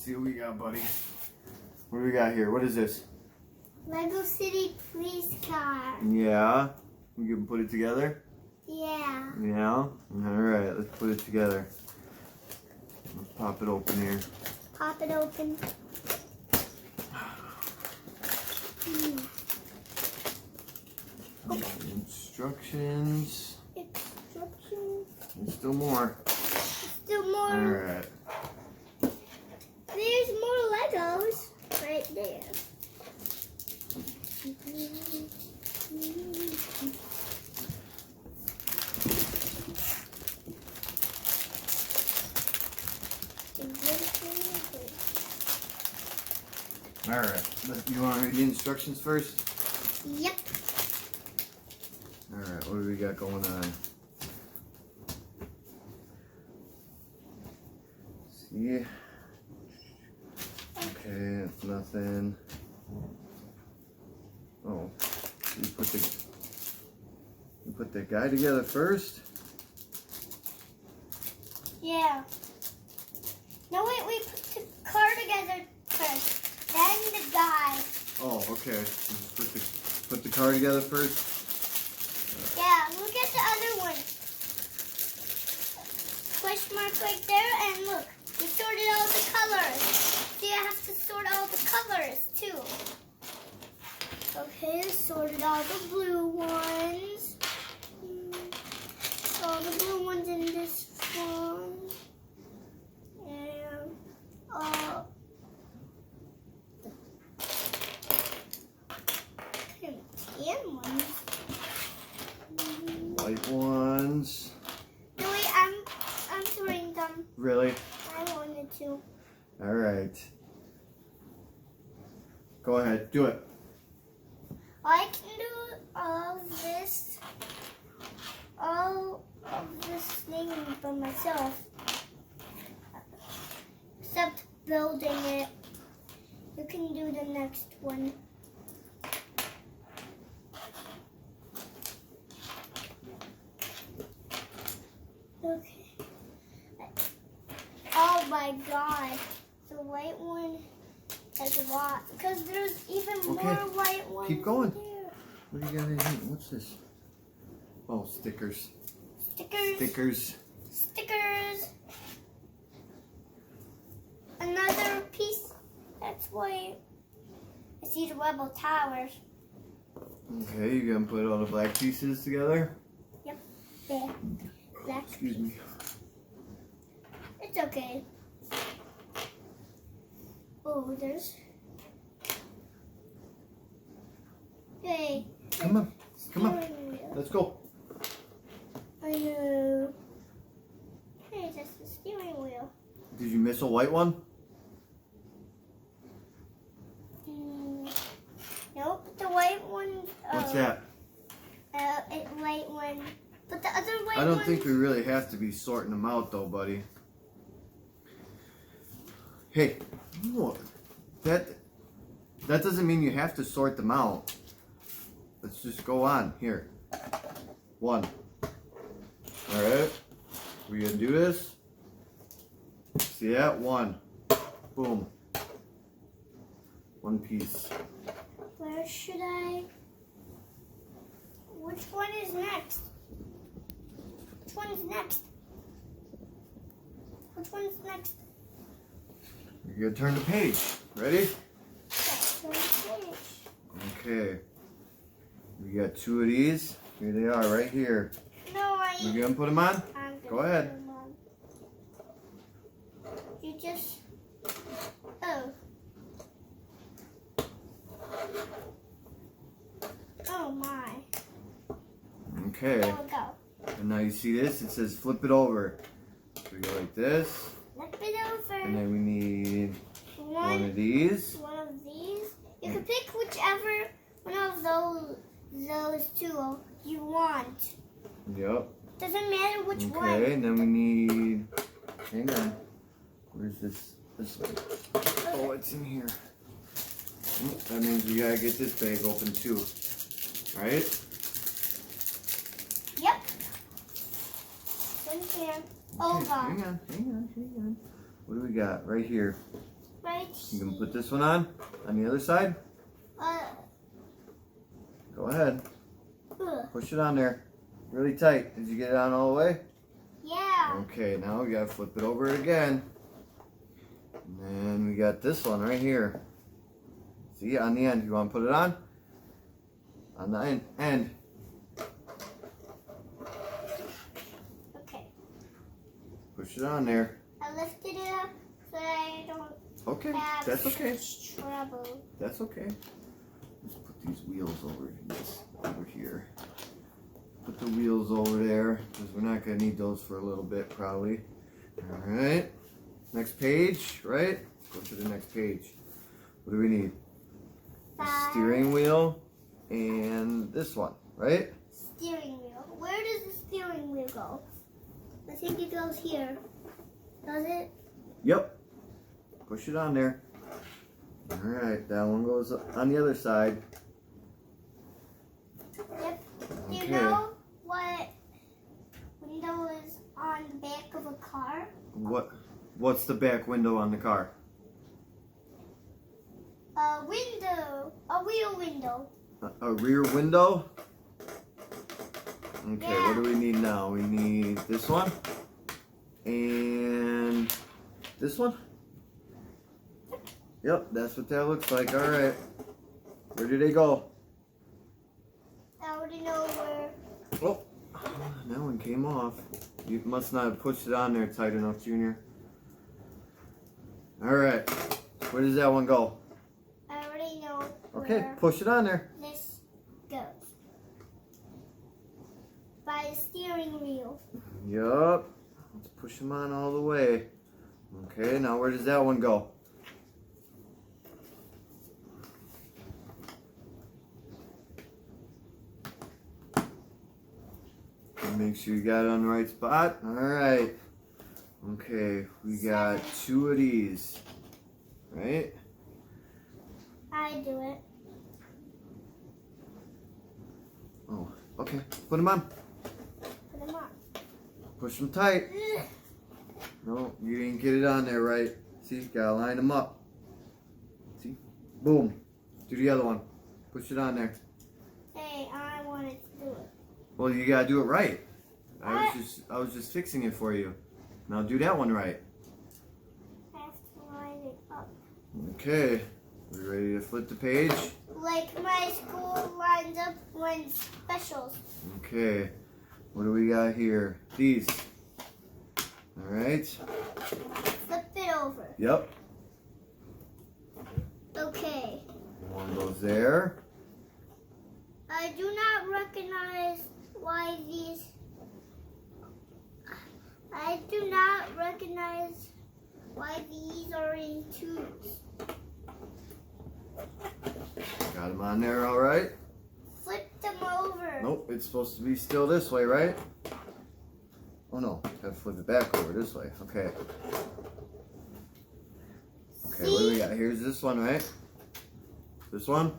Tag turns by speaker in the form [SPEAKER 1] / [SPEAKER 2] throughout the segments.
[SPEAKER 1] see what we got, buddy. What do we got here? What is this?
[SPEAKER 2] Lego City Police Car.
[SPEAKER 1] Yeah. We can put it together?
[SPEAKER 2] Yeah.
[SPEAKER 1] Yeah? Alright, let's put it together. Let's pop it open here.
[SPEAKER 2] Pop it open.
[SPEAKER 1] Instructions.
[SPEAKER 2] Instructions.
[SPEAKER 1] There's still more.
[SPEAKER 2] Still more.
[SPEAKER 1] Alright.
[SPEAKER 2] There's more Legos right there.
[SPEAKER 1] Alright. You want to read the instructions first?
[SPEAKER 2] Yep.
[SPEAKER 1] Alright, what do we got going on? See? Okay, it's nothing. Oh, you put the guy together first?
[SPEAKER 2] Yeah. No, wait, we put the car together first. Then the guy.
[SPEAKER 1] Oh, okay. Put the car together first?
[SPEAKER 2] Yeah, look at the other one. Question mark right there, and look. We sorted all the colors. See, I have to sort all the colors, too. Okay, sorted all the blue ones. All the blue ones in this one. And tan ones.
[SPEAKER 1] White ones.
[SPEAKER 2] No, wait, I'm sorting them.
[SPEAKER 1] Really?
[SPEAKER 2] I wanted to.
[SPEAKER 1] Alright. Go ahead, do it.
[SPEAKER 2] I can do all of this thing by myself. Except building it. You can do the next one. Okay. Oh my god. The white one has a lot. Because there's even more white ones.
[SPEAKER 1] Keep going.
[SPEAKER 2] There.
[SPEAKER 1] What do you got in here? What's this? Oh, stickers.
[SPEAKER 2] Stickers.
[SPEAKER 1] Stickers.
[SPEAKER 2] Stickers. Another piece. That's why I see the Rebel Towers.
[SPEAKER 1] Okay, you gonna put all the black pieces together?
[SPEAKER 2] Yep. There. Black.
[SPEAKER 1] Excuse me.
[SPEAKER 2] It's okay. Oh, there's. Hey.
[SPEAKER 1] Come on. Come on.
[SPEAKER 2] Steering wheel.
[SPEAKER 1] Let's go.
[SPEAKER 2] I know. Hey, that's the steering wheel.
[SPEAKER 1] Did you miss a white one?
[SPEAKER 2] Nope, the white one.
[SPEAKER 1] What's that?
[SPEAKER 2] White one. But the other white
[SPEAKER 1] I don't
[SPEAKER 2] one.
[SPEAKER 1] think we really have to be sorting them out though, buddy. Hey, what? That doesn't mean you have to sort them out. Let's just go on. Here. One. Alright. We gonna do this? See that? One. Boom. One piece.
[SPEAKER 2] Where should I? Which one is next? Which one's next? Which one's next?
[SPEAKER 1] You're gonna turn the page. Ready?
[SPEAKER 2] Okay.
[SPEAKER 1] Okay. We got two of these. Here they are, right here.
[SPEAKER 2] No,
[SPEAKER 1] You gonna put them on?
[SPEAKER 2] I'm gonna
[SPEAKER 1] Go ahead.
[SPEAKER 2] put them on. You just. Oh. Oh my.
[SPEAKER 1] Okay.
[SPEAKER 2] There we go.
[SPEAKER 1] And now you see this? It says flip it over. So we go like this.
[SPEAKER 2] Flip it over.
[SPEAKER 1] And then we need one of
[SPEAKER 2] One
[SPEAKER 1] these.
[SPEAKER 2] of these. You can pick whichever one of those two you want.
[SPEAKER 1] Yep.
[SPEAKER 2] Doesn't matter which one.
[SPEAKER 1] Okay, and then we need. Hang on. Where's this? This one. Oh, it's in here. That means we gotta get this bag open too. Alright?
[SPEAKER 2] Yep. One here. Over.
[SPEAKER 1] Hang on. What do we got? Right here.
[SPEAKER 2] right
[SPEAKER 1] You can put
[SPEAKER 2] here.
[SPEAKER 1] this one on the other side. Go ahead. Push it on there. Really tight. Did you get it on all the way?
[SPEAKER 2] Yeah.
[SPEAKER 1] Okay, now we gotta flip it over again. And then we got this one right here. See, on the end. You wanna put it on? On the end.
[SPEAKER 2] Okay.
[SPEAKER 1] Push it on there.
[SPEAKER 2] I lifted it up so I don't
[SPEAKER 1] Okay,
[SPEAKER 2] have
[SPEAKER 1] that's okay.
[SPEAKER 2] trouble.
[SPEAKER 1] That's okay. Let's put these wheels over here. Put the wheels over there because we're not gonna need those for a little bit probably. All right. Next page, right? Go to the next page. What do we need? The steering wheel and this one, right?
[SPEAKER 2] Steering wheel. Where does the steering wheel go? I think it goes here. Does it?
[SPEAKER 1] Yep. Push it on there. All right, that one goes on the other side.
[SPEAKER 2] Yep. Do you
[SPEAKER 1] Okay.
[SPEAKER 2] know what window is on the back of a car?
[SPEAKER 1] What's the back window on the car?
[SPEAKER 2] A window. A wheel window.
[SPEAKER 1] A rear window? Okay,
[SPEAKER 2] Yeah.
[SPEAKER 1] what do we need now? We need this one and this one. Yep, that's what that looks like. All right. Where did they go?
[SPEAKER 2] I already know where.
[SPEAKER 1] Oh, that one came off. You must not have pushed it on there tight enough, Junior. All right. Where does that one go?
[SPEAKER 2] I already know
[SPEAKER 1] Okay,
[SPEAKER 2] where
[SPEAKER 1] push it on there.
[SPEAKER 2] this goes. By the steering wheel.
[SPEAKER 1] Yup. Let's push them on all the way. Okay, now where does that one go? Make sure you got it on the right spot. All right. Okay, we got 2 of these. Right?
[SPEAKER 2] I do it.
[SPEAKER 1] Oh, okay. Put them on.
[SPEAKER 2] Put them on.
[SPEAKER 1] Push them tight. No, you didn't get it on there right. See, gotta line them up. See? Boom. Do the other one. Push it on there.
[SPEAKER 2] Hey, I wanted to do it.
[SPEAKER 1] Well, you gotta do it right. I was just fixing it for you. Now do that one right.
[SPEAKER 2] I have to line it up.
[SPEAKER 1] Okay. We ready to flip the page?
[SPEAKER 2] Like my school lines up when specials.
[SPEAKER 1] Okay. What do we got here? These. All right.
[SPEAKER 2] Flip it over.
[SPEAKER 1] Yep.
[SPEAKER 2] Okay.
[SPEAKER 1] One goes there.
[SPEAKER 2] I do not recognize why these. I do not recognize why these are in twos.
[SPEAKER 1] Got them on there, all right?
[SPEAKER 2] Flip them over.
[SPEAKER 1] Nope, it's supposed to be still this way, right? Oh no, gotta flip it back over this way. Okay. Okay, what do we got? Here's this one, right? This one,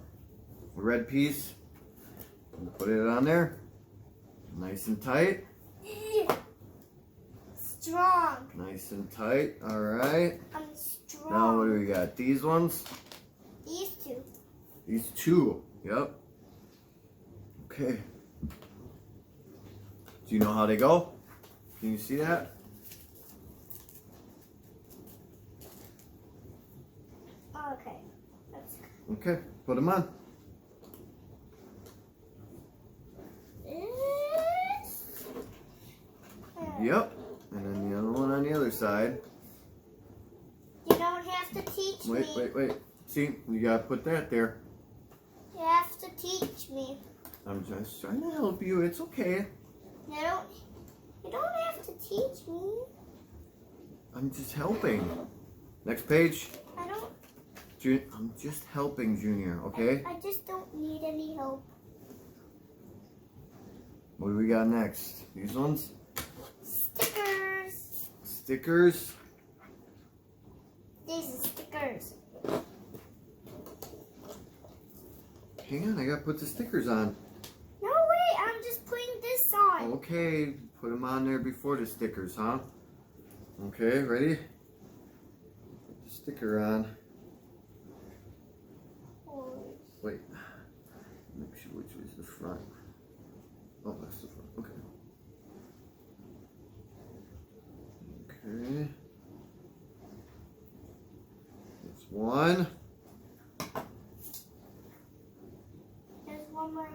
[SPEAKER 1] the red piece. Put it on there. Nice and tight.
[SPEAKER 2] Strong.
[SPEAKER 1] Nice and tight. All right.
[SPEAKER 2] I'm strong.
[SPEAKER 1] Now what do we got? These ones.
[SPEAKER 2] These two.
[SPEAKER 1] These 2. Yep. Okay. Do you know how they go? Can you see that?
[SPEAKER 2] Okay.
[SPEAKER 1] Okay. Put them on. Yep. And then the other one on the other side.
[SPEAKER 2] You don't have to teach me.
[SPEAKER 1] Wait. See, you gotta put that there.
[SPEAKER 2] You have to teach me.
[SPEAKER 1] I'm just trying to help you. It's okay.
[SPEAKER 2] You don't have to teach me.
[SPEAKER 1] I'm just helping. Next page.
[SPEAKER 2] I don't.
[SPEAKER 1] I'm just helping, Junior, okay?
[SPEAKER 2] I just don't need any help.
[SPEAKER 1] What do we got next? These ones?
[SPEAKER 2] Stickers.
[SPEAKER 1] Stickers.
[SPEAKER 2] These are stickers.
[SPEAKER 1] Hang on, I gotta put the stickers on.
[SPEAKER 2] No, wait. I'm just putting this on.
[SPEAKER 1] Okay, put them on there before the stickers, huh? Okay, ready? Put the sticker on. Wait. Make sure which is the front. Oh, that's the front. Okay. Okay. That's one.
[SPEAKER 2] There's one more.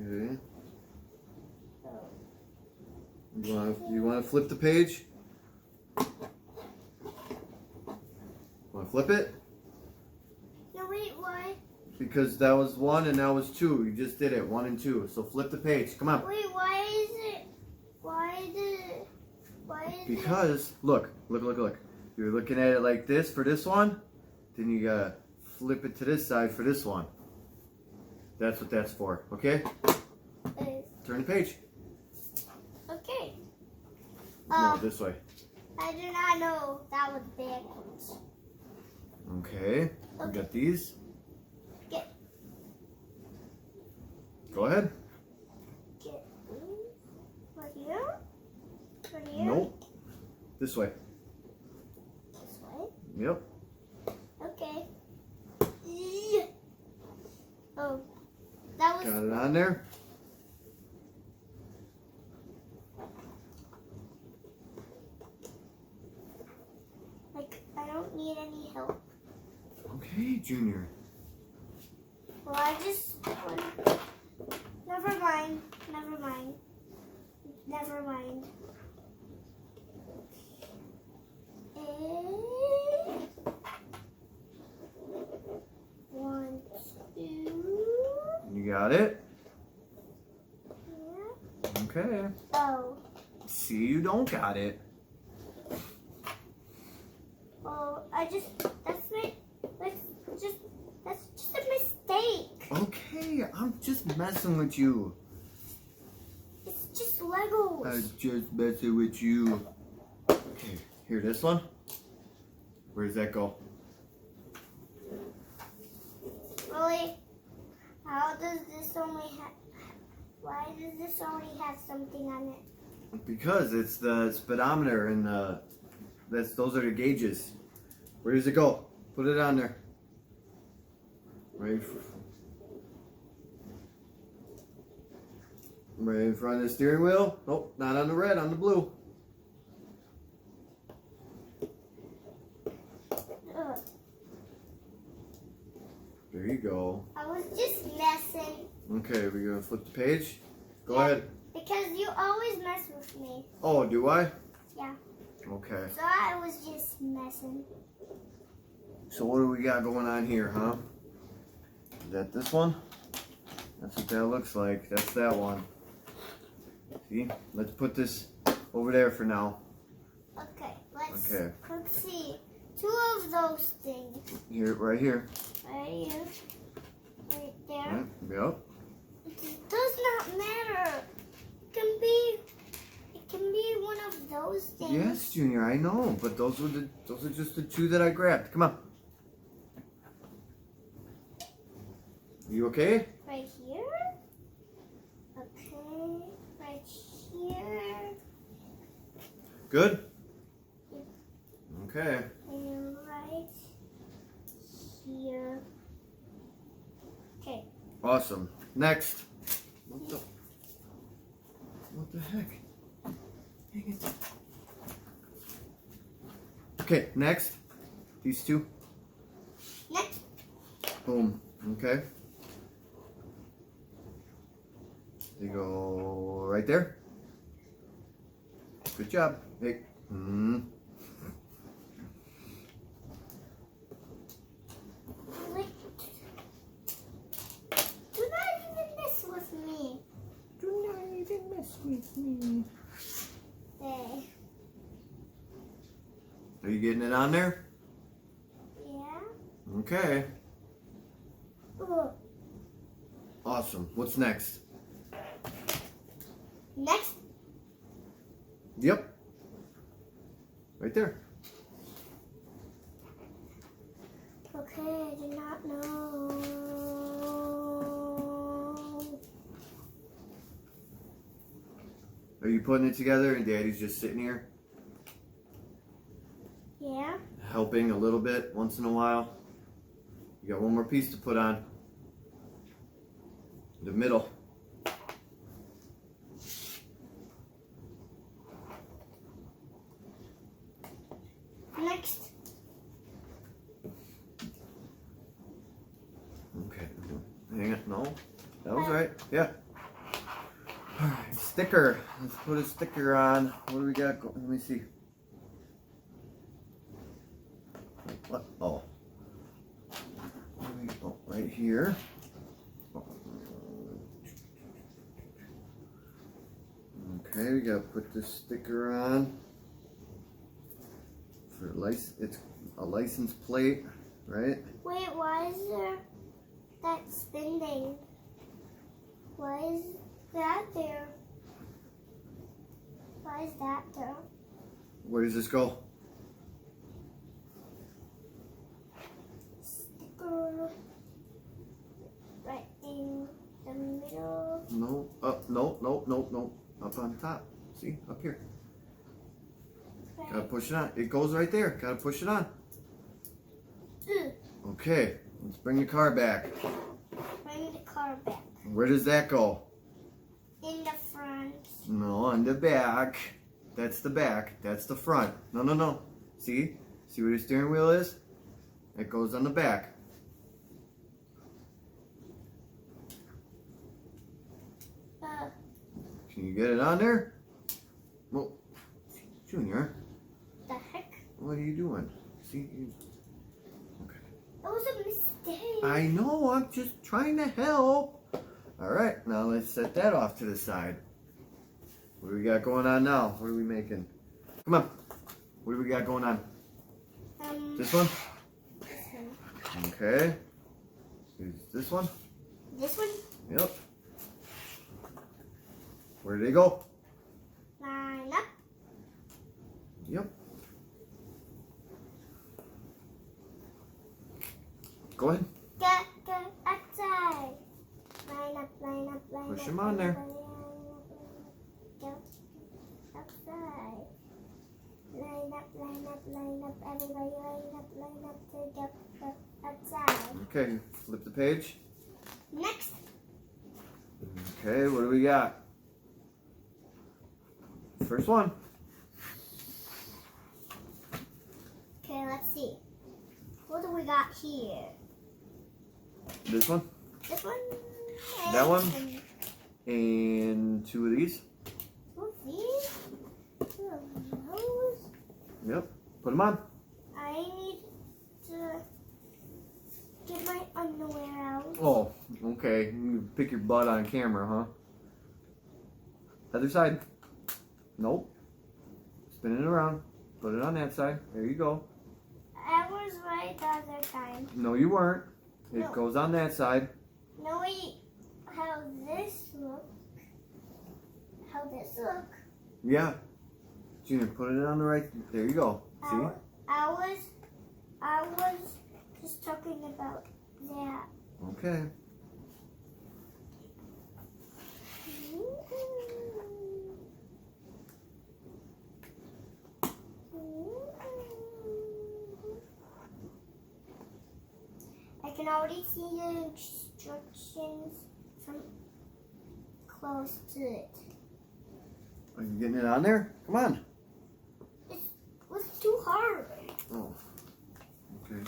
[SPEAKER 1] Okay. You want to flip the page? Want to flip it?
[SPEAKER 2] No, wait, why?
[SPEAKER 1] Because that was one and that was two. You just did it, 1 and 2. So flip the page. Come on.
[SPEAKER 2] Wait, why is it? Why is it?
[SPEAKER 1] Because look. You're looking at it like this for this one. Then you gotta flip it to this side for this one. That's what that's for. Okay? Turn the page.
[SPEAKER 2] Okay.
[SPEAKER 1] No, this way.
[SPEAKER 2] I do not know that was backwards.
[SPEAKER 1] Okay. We got these.
[SPEAKER 2] Get.
[SPEAKER 1] Go ahead.
[SPEAKER 2] Get. Right here. Right here.
[SPEAKER 1] Nope. This way.
[SPEAKER 2] This way.
[SPEAKER 1] Yep.
[SPEAKER 2] Okay. Yeah. Oh, that was.
[SPEAKER 1] Got it on there.
[SPEAKER 2] Like, I don't need any help.
[SPEAKER 1] Okay, Junior.
[SPEAKER 2] Well, I just. Never mind. Never mind. Never mind. One, two.
[SPEAKER 1] You got it?
[SPEAKER 2] Yeah.
[SPEAKER 1] Okay.
[SPEAKER 2] Oh.
[SPEAKER 1] See, you don't got it.
[SPEAKER 2] Oh, that's just a mistake.
[SPEAKER 1] Okay, I'm just messing with you.
[SPEAKER 2] It's just Legos.
[SPEAKER 1] I'm just messing with you. Okay, here, this one. Where does that go?
[SPEAKER 2] Really? How does this only have? Why does this only have something on it?
[SPEAKER 1] Because it's the speedometer and those are the gauges. Where does it go? Put it on there. Right in front of the steering wheel. Nope, not on the red, on the blue.
[SPEAKER 2] Ugh.
[SPEAKER 1] There you go.
[SPEAKER 2] I was just messing.
[SPEAKER 1] Okay, we're gonna flip the page. Go
[SPEAKER 2] Yeah.
[SPEAKER 1] ahead.
[SPEAKER 2] Because you always mess with me.
[SPEAKER 1] Oh, do I?
[SPEAKER 2] Yeah.
[SPEAKER 1] Okay.
[SPEAKER 2] So I was just messing.
[SPEAKER 1] So what do we got going on here, huh? Is that this one? That's what that looks like. That's that one. See? Let's put this over there for now.
[SPEAKER 2] Okay, let's see. 2 of those things.
[SPEAKER 1] Here, right here.
[SPEAKER 2] Right here. Right there.
[SPEAKER 1] Yep.
[SPEAKER 2] It does not matter. It can be one of those things.
[SPEAKER 1] Yes, Junior, I know, but those are just the 2 that I grabbed. Come on. You okay?
[SPEAKER 2] Right here. Okay. Right here.
[SPEAKER 1] Good? Okay.
[SPEAKER 2] And right here. Okay.
[SPEAKER 1] Awesome. Next. What the heck? Dang it. Okay, next. These 2.
[SPEAKER 2] Next.
[SPEAKER 1] Boom. Okay. They go right there. Good job. Hey.
[SPEAKER 2] Like, do not even mess with me.
[SPEAKER 1] Do not even mess with me.
[SPEAKER 2] There.
[SPEAKER 1] Are you getting it on there?
[SPEAKER 2] Yeah.
[SPEAKER 1] Okay.
[SPEAKER 2] Ugh.
[SPEAKER 1] Awesome. What's next?
[SPEAKER 2] Next.
[SPEAKER 1] Yep. Right there.
[SPEAKER 2] Okay, I do not know.
[SPEAKER 1] Are you putting it together and Daddy's just sitting here?
[SPEAKER 2] Yeah.
[SPEAKER 1] helping a little bit once in a while. You got one more piece to put on. The middle.
[SPEAKER 2] Next.
[SPEAKER 1] Okay. Hang it. No. That was right. Yeah. Alright. Sticker. Let's put a sticker on. What do we got? Let me see. What? Oh. Oh, right here. Okay, we gotta put this sticker on. For it's a license plate, right?
[SPEAKER 2] Wait, why is there that spinning? Why is that there? Why is that there?
[SPEAKER 1] Where does this go?
[SPEAKER 2] Sticker right in the middle.
[SPEAKER 1] No, no. Up on top. See, up here.
[SPEAKER 2] Right.
[SPEAKER 1] Gotta push it on. It goes right there. Gotta push it on. Okay, let's bring the car back.
[SPEAKER 2] Bring the car back.
[SPEAKER 1] Where does that go?
[SPEAKER 2] In the front.
[SPEAKER 1] No, on the back. That's the back. That's the front. No. See? See where the steering wheel is? It goes on the back. Can you get it on there? Well, Junior,
[SPEAKER 2] The heck?
[SPEAKER 1] what are you doing? See? Okay.
[SPEAKER 2] That was a mistake.
[SPEAKER 1] I know, I'm just trying to help. Alright, now let's set that off to the side. What do we got going on now? What are we making? Come on. What do we got going on? This one? Okay. Is this one?
[SPEAKER 2] This one?
[SPEAKER 1] Yep. Where did they go?
[SPEAKER 2] Line up.
[SPEAKER 1] Yep. Go ahead.
[SPEAKER 2] Get outside. Line up, line up, line up.
[SPEAKER 1] Push 'em on there.
[SPEAKER 2] Go outside. Line up, line up, line up. Everybody line up to go outside.
[SPEAKER 1] Okay, flip the page.
[SPEAKER 2] Next.
[SPEAKER 1] Okay, what do we got? First one.
[SPEAKER 2] Okay, let's see. What do we got here?
[SPEAKER 1] This one.
[SPEAKER 2] This one.
[SPEAKER 1] That one?
[SPEAKER 2] And
[SPEAKER 1] And two of these.
[SPEAKER 2] two of these. Two of those.
[SPEAKER 1] Yep. Put them on.
[SPEAKER 2] I need to get my underwear out.
[SPEAKER 1] Oh, okay. You pick your butt on camera, huh? Other side. Nope. Spin it around. Put it on that side. There you go.
[SPEAKER 2] I was right the other time.
[SPEAKER 1] No, you weren't. It
[SPEAKER 2] No.
[SPEAKER 1] goes on that side.
[SPEAKER 2] No, wait. How this look? How this look?
[SPEAKER 1] Yeah. Junior, put it on the right. There you go. See?
[SPEAKER 2] I was just talking about that.
[SPEAKER 1] Okay.
[SPEAKER 2] I can already see the instructions from close to it.
[SPEAKER 1] Are you getting it on there? Come on.
[SPEAKER 2] It was too hard.
[SPEAKER 1] Oh. Okay.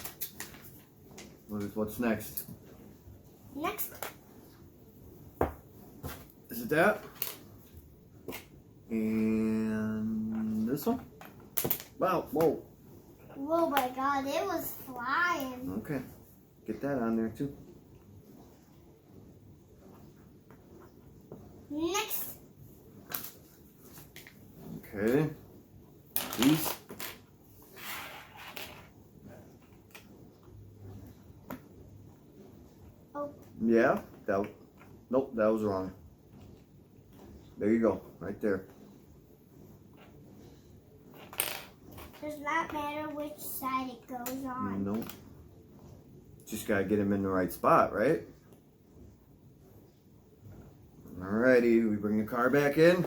[SPEAKER 1] What's next?
[SPEAKER 2] Next.
[SPEAKER 1] Is it that? And this one? Wow, whoa.
[SPEAKER 2] Oh my god, it was flying.
[SPEAKER 1] Okay. Get that on there too.
[SPEAKER 2] Next.
[SPEAKER 1] Okay. These.
[SPEAKER 2] Oh.
[SPEAKER 1] Yeah. Nope, that was wrong. There you go. Right there.
[SPEAKER 2] Does not matter which side it goes on.
[SPEAKER 1] Nope. Just gotta get him in the right spot, right? Alrighty, we bring the car back in.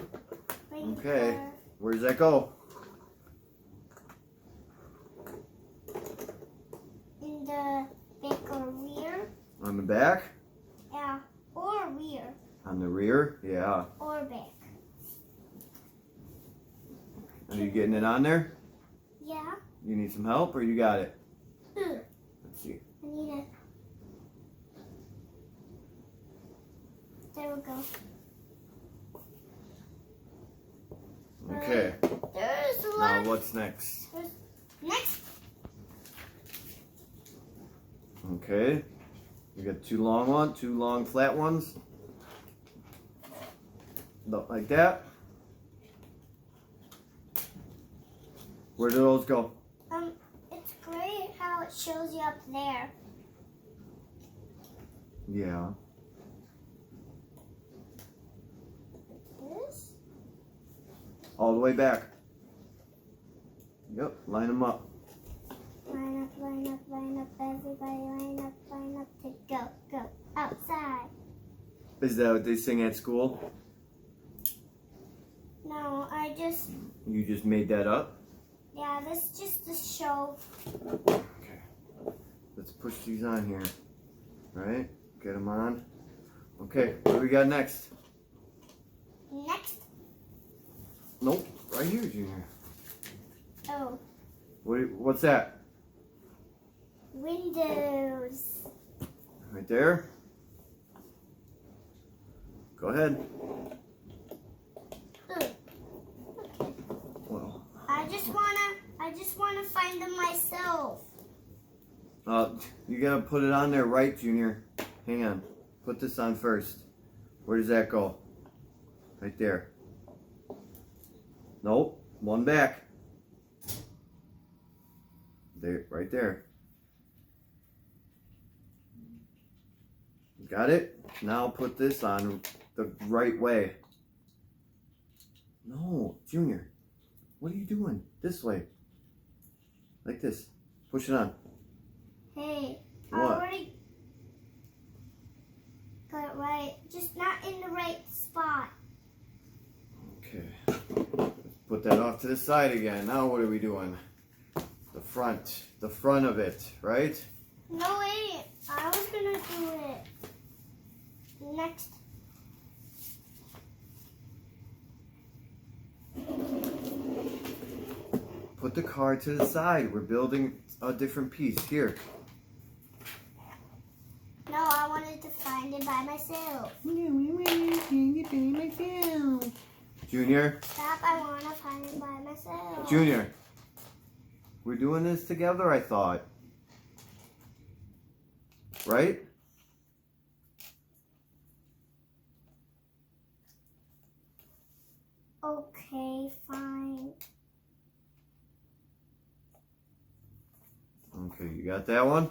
[SPEAKER 2] Bring the
[SPEAKER 1] Okay.
[SPEAKER 2] car.
[SPEAKER 1] Where does that go?
[SPEAKER 2] the back or rear.
[SPEAKER 1] On the back?
[SPEAKER 2] Yeah, or rear.
[SPEAKER 1] On the rear? Yeah.
[SPEAKER 2] Or back.
[SPEAKER 1] Are you getting it on there?
[SPEAKER 2] Yeah.
[SPEAKER 1] You need some help or you got it?
[SPEAKER 2] Ugh.
[SPEAKER 1] Let's see.
[SPEAKER 2] I need it. There we go.
[SPEAKER 1] Okay.
[SPEAKER 2] There's a
[SPEAKER 1] Now
[SPEAKER 2] lot.
[SPEAKER 1] what's next?
[SPEAKER 2] Next.
[SPEAKER 1] Okay. You got two long flat ones. Like that. Where do those go?
[SPEAKER 2] It's great how it shows you up there.
[SPEAKER 1] Yeah.
[SPEAKER 2] This.
[SPEAKER 1] All the way back. Yep. Line them up.
[SPEAKER 2] Line up, line up, line up, everybody line up to go, go, outside.
[SPEAKER 1] Is that what they sing at school?
[SPEAKER 2] No,
[SPEAKER 1] You just made that up?
[SPEAKER 2] yeah, this is just to show.
[SPEAKER 1] Okay. Let's push these on here. Right? Get them on. Okay. What do we got next?
[SPEAKER 2] Next.
[SPEAKER 1] Nope. Right here, Junior.
[SPEAKER 2] Oh,
[SPEAKER 1] What's that?
[SPEAKER 2] windows.
[SPEAKER 1] Right there? Go ahead.
[SPEAKER 2] Ugh. Okay.
[SPEAKER 1] Well,
[SPEAKER 2] I just wanna find them myself.
[SPEAKER 1] you gotta put it on there right, Junior. Hang on. Put this on first. Where does that go? Right there. Nope. One back. There, right there. Got it? Now put this on the right way. No, Junior. What are you doing? This way. Like this. Push it on.
[SPEAKER 2] Hey, I
[SPEAKER 1] What?
[SPEAKER 2] already got it right. Just not in the right spot.
[SPEAKER 1] Okay. Let's put that off to the side again. Now what are we doing? The front. The front of it, right?
[SPEAKER 2] No, wait. I was gonna do it. Next.
[SPEAKER 1] Put the car to the side. We're building a different piece. Here.
[SPEAKER 2] No, I wanted to find it by myself.
[SPEAKER 1] Junior.
[SPEAKER 2] Stop, I want to find it by myself.
[SPEAKER 1] Junior. We're doing this together, I thought. Right?
[SPEAKER 2] Okay, fine.
[SPEAKER 1] Okay, you got that one?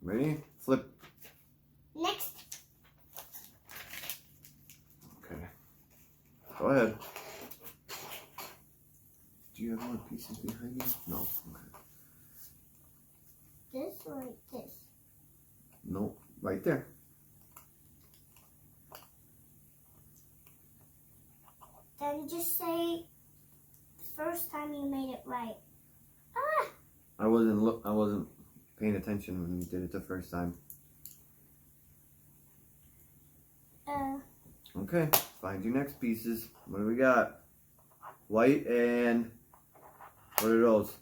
[SPEAKER 1] Ready? Flip.
[SPEAKER 2] Next.
[SPEAKER 1] Okay. Go ahead. Do you have more pieces behind you? No. Okay.
[SPEAKER 2] This or this?
[SPEAKER 1] Nope. Right there.
[SPEAKER 2] Then just say the first time you made it right. Ah!
[SPEAKER 1] I wasn't paying attention when you did it the first time. Okay. Find your next pieces. What do we got? White and what are those?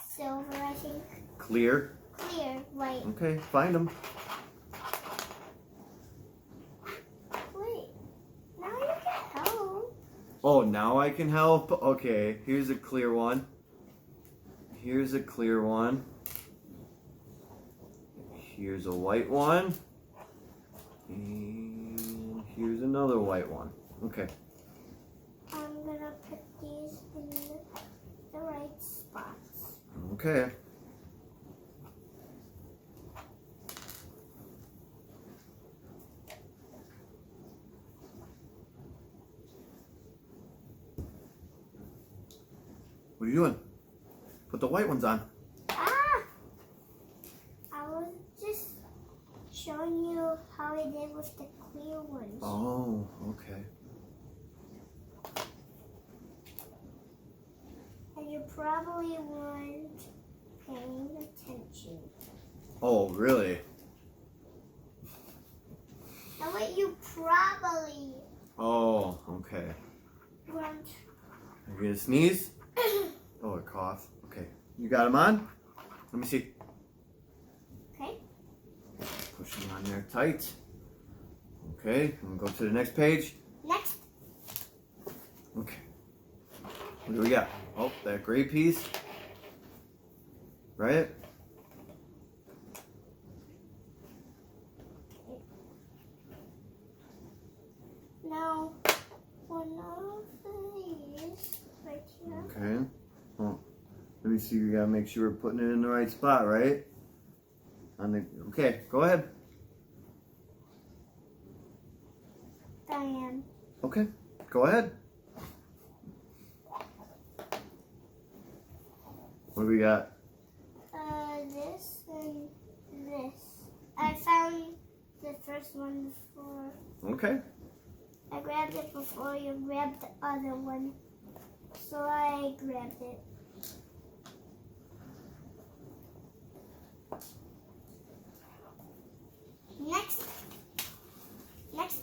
[SPEAKER 2] Silver, I think.
[SPEAKER 1] Clear.
[SPEAKER 2] Clear, white.
[SPEAKER 1] Okay. Find them.
[SPEAKER 2] Wait. Now you can help.
[SPEAKER 1] Oh, now I can help? Okay. Here's a clear one. Here's a clear one. Here's a white one. And here's another white one. Okay.
[SPEAKER 2] I'm gonna put these in the right spots.
[SPEAKER 1] Okay. What are you doing? Put the white ones on.
[SPEAKER 2] Ah! I was just showing you how I did with the clear ones.
[SPEAKER 1] Oh, okay.
[SPEAKER 2] And you probably weren't paying attention.
[SPEAKER 1] Oh, really?
[SPEAKER 2] Now what you probably
[SPEAKER 1] Oh, okay.
[SPEAKER 2] weren't.
[SPEAKER 1] You gonna sneeze? Oh, a cough. Okay. You got them on? Let me see.
[SPEAKER 2] Okay.
[SPEAKER 1] Push them on there tight. Okay, I'm gonna go to the next page.
[SPEAKER 2] Next.
[SPEAKER 1] Okay. What do we got? Oh, that gray piece. Right?
[SPEAKER 2] Now, one of these right here.
[SPEAKER 1] Okay. Oh, let me see. We gotta make sure we're putting it in the right spot, right? On the. Okay, go ahead.
[SPEAKER 2] Diane.
[SPEAKER 1] Okay, go ahead. What do we got?
[SPEAKER 2] This and this. I found the first one before.
[SPEAKER 1] Okay.
[SPEAKER 2] I grabbed it before you grabbed the other one. So I grabbed it. Next. Next.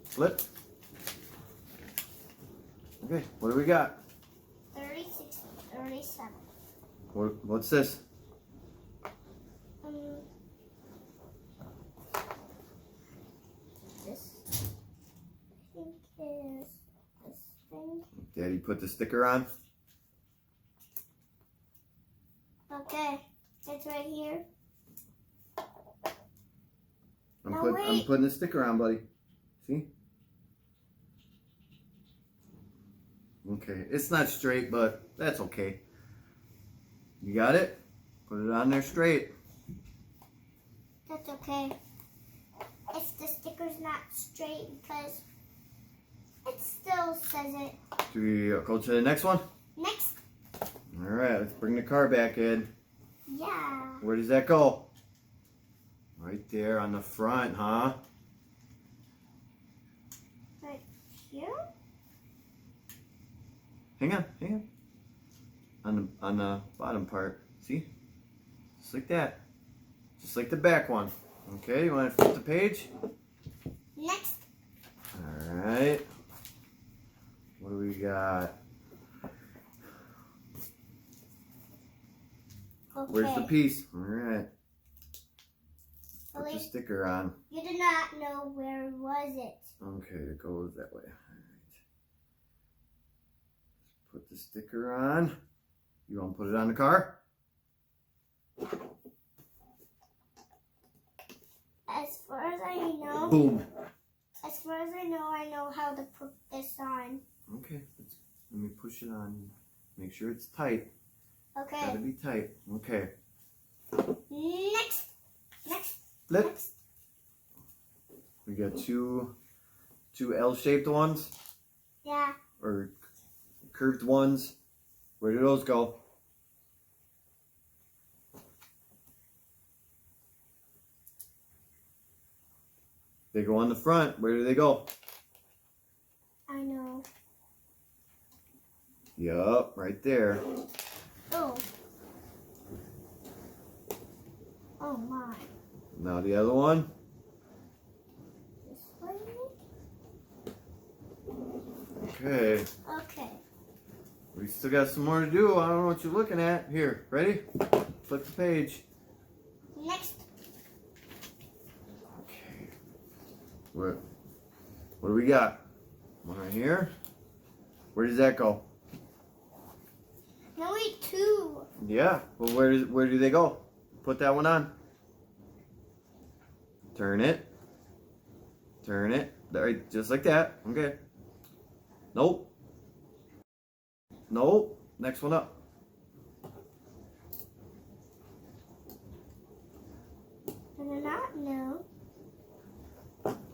[SPEAKER 1] Flip. Okay, what do we got?
[SPEAKER 2] 36, 37.
[SPEAKER 1] What's this?
[SPEAKER 2] This I think is this thing.
[SPEAKER 1] Daddy put the sticker on.
[SPEAKER 2] Okay, it's right here.
[SPEAKER 1] I'm
[SPEAKER 2] No,
[SPEAKER 1] I'm
[SPEAKER 2] wait.
[SPEAKER 1] putting the sticker on, buddy. See? Okay, it's not straight, but that's okay. You got it? Put it on there straight.
[SPEAKER 2] That's okay. If the sticker's not straight because it still says it.
[SPEAKER 1] Do we go to the next one?
[SPEAKER 2] Next.
[SPEAKER 1] All right, let's bring the car back in.
[SPEAKER 2] Yeah.
[SPEAKER 1] Where does that go? Right there on the front, huh?
[SPEAKER 2] Right here?
[SPEAKER 1] Hang on. On the bottom part. See? Just like that. Just like the back one. Okay, you want to flip the page?
[SPEAKER 2] Next.
[SPEAKER 1] Alright. What do we got?
[SPEAKER 2] Okay.
[SPEAKER 1] Where's the piece? Alright. Put the
[SPEAKER 2] Lily,
[SPEAKER 1] sticker on.
[SPEAKER 2] you do not know where was it.
[SPEAKER 1] Okay, it goes that way. Alright. Put the sticker on. You want to put it on the car?
[SPEAKER 2] As far as I know,
[SPEAKER 1] Boom.
[SPEAKER 2] as far as I know how to put this on.
[SPEAKER 1] Okay, let me push it on. Make sure it's tight.
[SPEAKER 2] Okay.
[SPEAKER 1] Gotta be tight. Okay.
[SPEAKER 2] Next.
[SPEAKER 1] Flip.
[SPEAKER 2] Next.
[SPEAKER 1] We got two L-shaped ones
[SPEAKER 2] Yeah.
[SPEAKER 1] or curved ones. Where do those go? They go on the front. Where do they go?
[SPEAKER 2] I know.
[SPEAKER 1] Yup, right there.
[SPEAKER 2] Oh. Oh my.
[SPEAKER 1] Now the other one.
[SPEAKER 2] This way?
[SPEAKER 1] Okay.
[SPEAKER 2] Okay.
[SPEAKER 1] We still got some more to do. I don't know what you're looking at. Here, ready? Flip the page.
[SPEAKER 2] Next.
[SPEAKER 1] Okay. What do we got? One right here. Where does that go?
[SPEAKER 2] No, wait, two.
[SPEAKER 1] Yeah. Well, where do they go? Put that one on. Turn it. Turn it. Right, just like that. Okay. Nope. Nope. Next one up.
[SPEAKER 2] I do not know.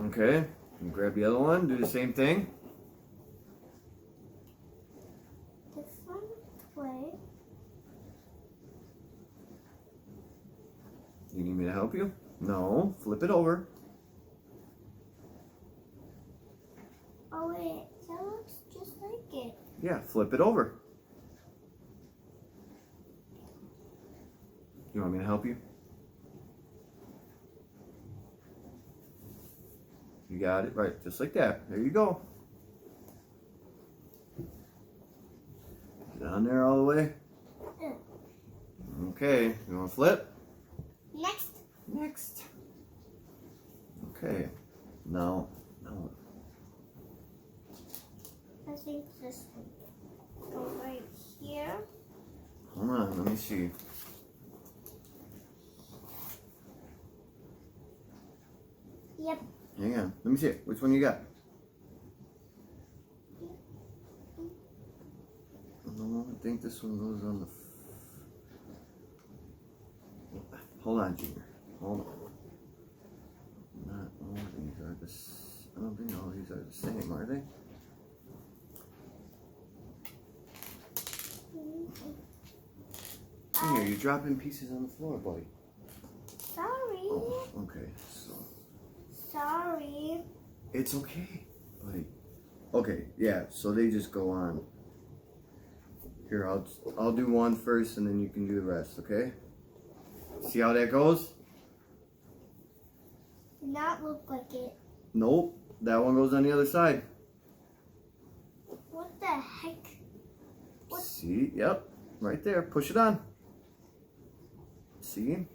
[SPEAKER 1] Okay. And grab the other one. Do the same thing.
[SPEAKER 2] This one way.
[SPEAKER 1] You need me to help you? No. Flip it over.
[SPEAKER 2] Oh wait, that looks just like it.
[SPEAKER 1] Yeah, flip it over. You want me to help you? You got it, right, just like that. There you go. Down there all the way. Okay, you want to flip?
[SPEAKER 2] Next.
[SPEAKER 1] Next. Okay, now.
[SPEAKER 2] I think this one go right here.
[SPEAKER 1] Hold on, let me see.
[SPEAKER 2] Yep.
[SPEAKER 1] Hang on, let me see it. Which one you got? No, I think this one goes on the. Hold on, Junior. Hold on. Not all of these are the. I don't think all these are the same, are they? Junior, you're dropping pieces on the floor, buddy.
[SPEAKER 2] Sorry.
[SPEAKER 1] Oh, okay, so.
[SPEAKER 2] Sorry.
[SPEAKER 1] It's okay, buddy. Okay, yeah, so they just go on. Here, I'll do one first and then you can do the rest, okay? See how that goes?
[SPEAKER 2] Did not look like it.
[SPEAKER 1] Nope, that one goes on the other side.
[SPEAKER 2] What the heck? What?
[SPEAKER 1] See, yep, right there, push it on. See?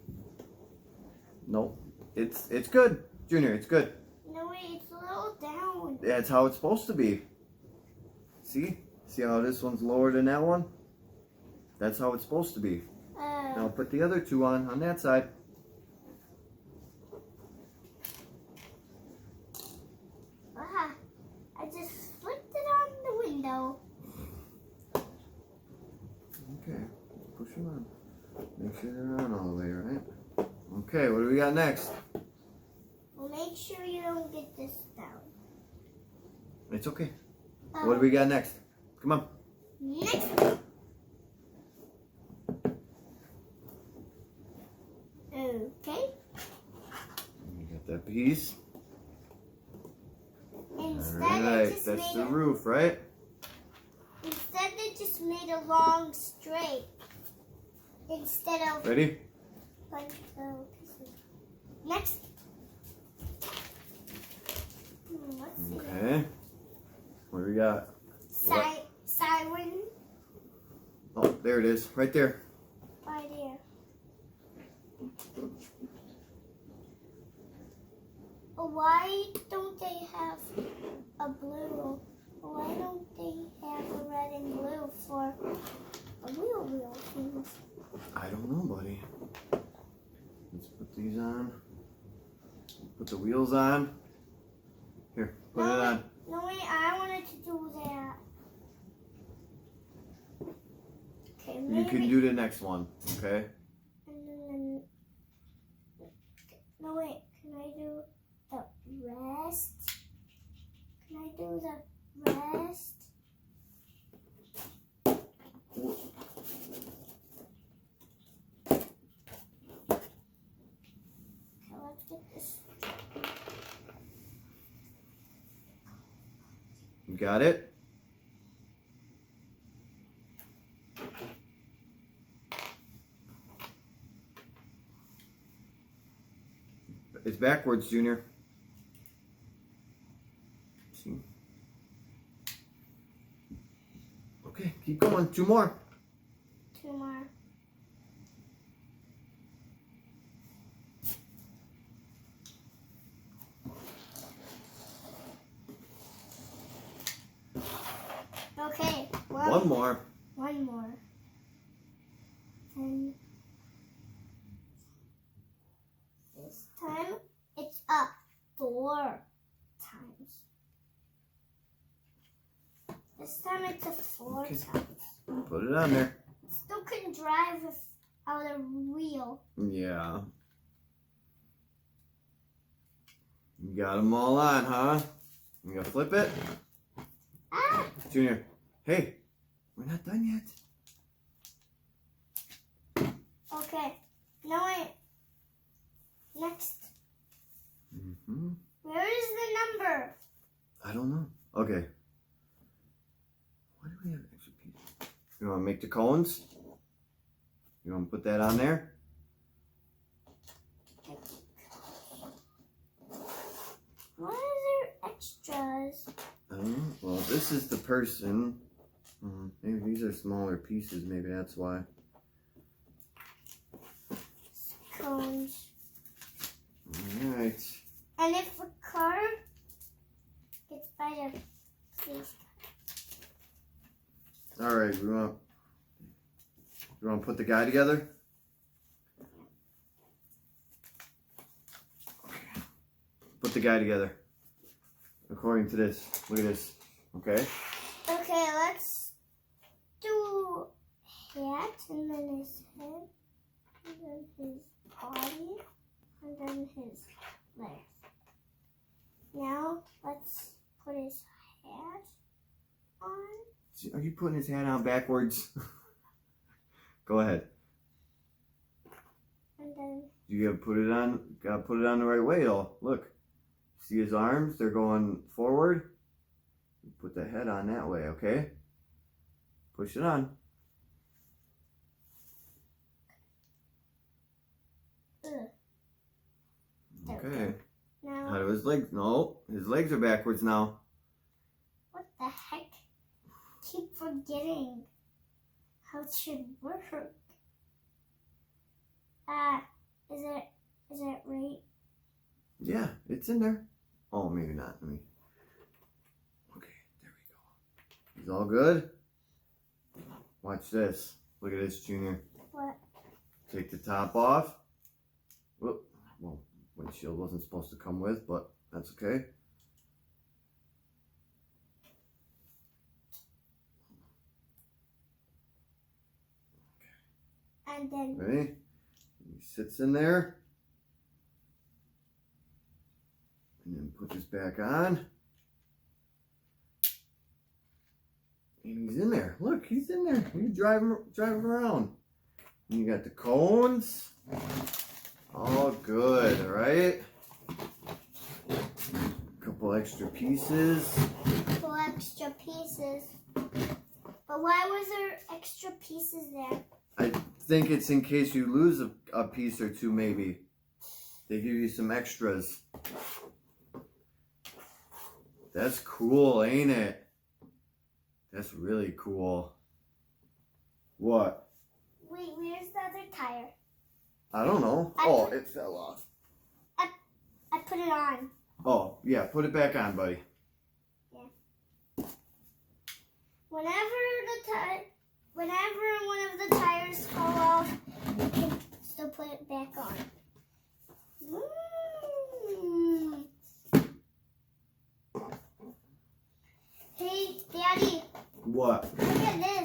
[SPEAKER 1] Nope, it's good, Junior, it's good.
[SPEAKER 2] No, wait, it's a little down.
[SPEAKER 1] That's how it's supposed to be. See? See how this one's lower than that one? That's how it's supposed to be. Now put the other two on that side.
[SPEAKER 2] I just flipped it on the window.
[SPEAKER 1] Okay, push them on. Make sure they're on all the way, right? Okay, what do we got next?
[SPEAKER 2] Well, make sure you don't get this down.
[SPEAKER 1] It's okay. What do we got next? Come on.
[SPEAKER 2] Next. Okay.
[SPEAKER 1] You got that piece.
[SPEAKER 2] Instead,
[SPEAKER 1] Alright, that's the roof, right?
[SPEAKER 2] Instead, it just made a long straight. Instead of.
[SPEAKER 1] Ready?
[SPEAKER 2] Next. Let's see.
[SPEAKER 1] Okay. What do we got?
[SPEAKER 2] Siren.
[SPEAKER 1] Oh, there it is. Right there.
[SPEAKER 2] Right there. Why don't they have a blue? Why don't they have a red and blue for a wheel things?
[SPEAKER 1] I don't know, buddy. Let's put these on. Put the wheels on. Here, put it on.
[SPEAKER 2] No, wait, I wanted to do that. Okay, maybe.
[SPEAKER 1] You can do the next one, okay?
[SPEAKER 2] And then, no, wait, can I do the rest? Can I do the rest? Okay, let's get this.
[SPEAKER 1] You got it? It's backwards, Junior. See? Okay, keep going. Two more.
[SPEAKER 2] Two more. Okay.
[SPEAKER 1] One more.
[SPEAKER 2] One more. And this time it's up 4 times. This time it's a 4
[SPEAKER 1] Okay.
[SPEAKER 2] times.
[SPEAKER 1] Put it on there.
[SPEAKER 2] Still can drive without a wheel.
[SPEAKER 1] Yeah. You got them all on, huh? You gonna flip it?
[SPEAKER 2] Ah!
[SPEAKER 1] Junior, hey, we're not done yet.
[SPEAKER 2] Okay. No, wait. Next.
[SPEAKER 1] Mm-hmm.
[SPEAKER 2] Where is the number?
[SPEAKER 1] I don't know. Okay. What do we have? You want to make the cones? You want to put that on there?
[SPEAKER 2] Why are there extras?
[SPEAKER 1] Well, this is the person. Maybe these are smaller pieces. Maybe that's why.
[SPEAKER 2] Cones.
[SPEAKER 1] Alright.
[SPEAKER 2] And if a car gets by the police car.
[SPEAKER 1] Alright, you want to put the guy together? Okay. Put the guy together. According to this. Look at this. Okay?
[SPEAKER 2] Okay, let's do hat and then his head and then his body and then his legs. Now let's put his hat on.
[SPEAKER 1] Are you putting his hat on backwards? Go ahead.
[SPEAKER 2] And then
[SPEAKER 1] You gotta put it on the right way though. Look. See his arms? They're going forward. Put the head on that way, okay? Push it on. Okay.
[SPEAKER 2] now
[SPEAKER 1] How do his legs? No, his legs are backwards now.
[SPEAKER 2] what the heck? Keep forgetting how it should work. Is it right?
[SPEAKER 1] Yeah, it's in there. Oh, maybe not. Let me. Okay, there we go. He's all good. Watch this. Look at this, Junior.
[SPEAKER 2] What?
[SPEAKER 1] Take the top off. Whoop. Well, windshield wasn't supposed to come with, but that's okay.
[SPEAKER 2] And then
[SPEAKER 1] Ready? He sits in there. And then put this back on. And he's in there. Look, he's in there. You drive him around. And you got the cones. All good, all right? Couple extra pieces.
[SPEAKER 2] couple extra pieces. But why was there extra pieces there?
[SPEAKER 1] I think it's in case you lose a piece or two, maybe. They give you some extras. That's cool, ain't it? That's really cool. What?
[SPEAKER 2] Wait, where's the other tire?
[SPEAKER 1] I don't know. Oh, it fell off.
[SPEAKER 2] I put it on.
[SPEAKER 1] Oh, yeah, put it back on, buddy.
[SPEAKER 2] Whenever one of the tires fall off, you can still put it back on. Hey, Daddy,
[SPEAKER 1] What?
[SPEAKER 2] look at this.